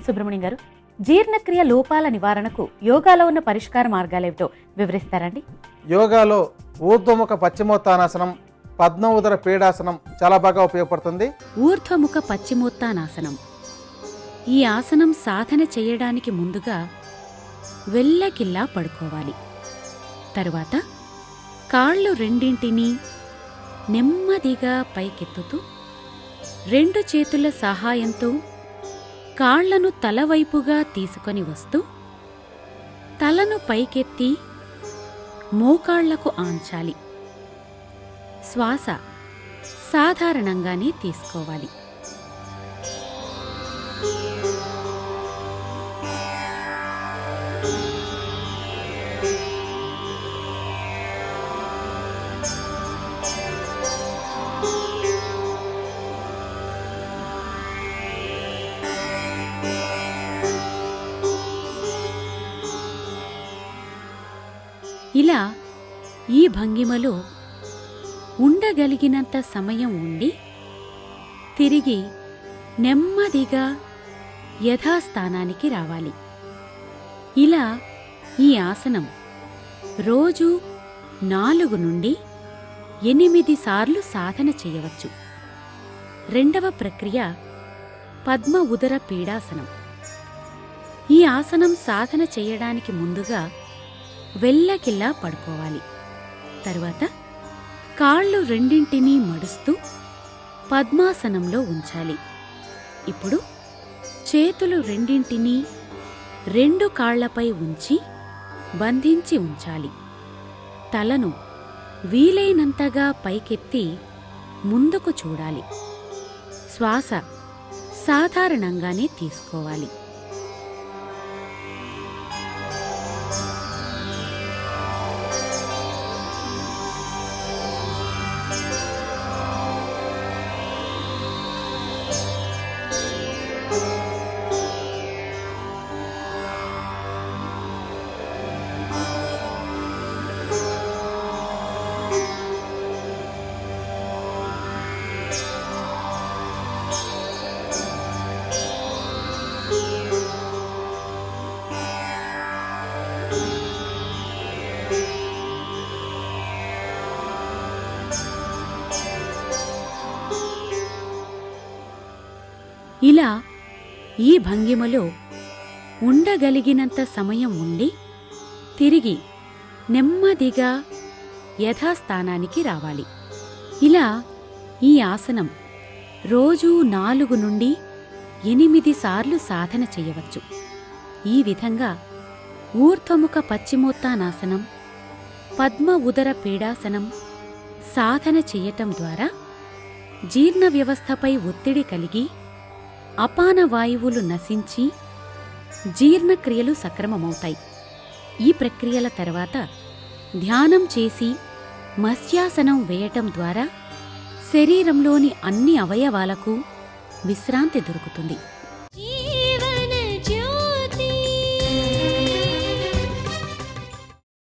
సుబ్రహ్మణ్యం గారు, జీర్ణక్రియ లోపాల నివారణకు యోగాలో ఉన్న పరిష్కార మార్గాలేమిటో వివరిస్తారండి? యోగాలో ఊర్ధ్వముఖ పశ్చిమోత్తానాసనం, పద్మ ఉదర పీడాసనం చాలా బాగా ఉపయోగపడుతుంది. ఊర్ధ్వముఖ పశ్చిమోత్తానాసనం. ఈ ఆసనం సాధన చేయడానికి ముందుగా వెల్లకిల్లా పడుకోవాలి. తరువాత కాళ్ళు రెండింటినీ నెమ్మదిగా పైకెత్తుతూ 2 చేతుల సహాయంతో కాళ్లను తలవైపుగా తీసుకొని వస్తూ తలను పైకెత్తి మోకాళ్లకు ఆంచాలి. శ్వాస సాధారణంగానే తీసుకోవాలి. ఇలా ఈ భంగిమలో ఉండగలిగినంత సమయం ఉండి తిరిగి నెమ్మదిగా యథాస్థానానికి రావాలి. ఇలా ఈ ఆసనం రోజు 4 నుండి 8 సార్లు సాధన చేయవచ్చు. రెండవ ప్రక్రియ పద్మ ఉదర పీడాసనం. ఈ ఆసనం సాధన చేయడానికి ముందుగా వెల్లకిల్లా పడుకోవాలి. తరువాత కాళ్ళు రెండింటినీ మడుస్తూ పద్మాసనంలో ఉంచాలి. ఇప్పుడు చేతులు రెండింటినీ 2 కాళ్లపై ఉంచి బంధించి ఉంచాలి. తలను వీలైనంతగా పైకెత్తి ముందుకు చూడాలి. శ్వాస సాధారణంగానే తీసుకోవాలి. ఇలా ఈ భంగిమలో ఉండగలిగినంత సమయం ఉండి తిరిగి నెమ్మదిగా యథాస్థానానికి రావాలి. ఇలా ఈ ఆసనం రోజూ 4 నుండి 8 సార్లు సాధన చేయవచ్చు. ఈ విధంగా ఊర్ధ్వముఖ పశ్చిమోత్తానాసనం, పద్మ ఉదర పీడాసనం సాధన చేయటం ద్వారా జీర్ణ వ్యవస్థపై ఒత్తిడి కలిగి అపాన వాయువులు నశించి జీర్ణక్రియలు సక్రమమవుతాయి. ఈ ప్రక్రియల తర్వాత ధ్యానం చేసి మత్స్యాసనం వేయటం ద్వారా శరీరంలోని అన్ని అవయవాలకు విశ్రాంతి దొరుకుతుంది.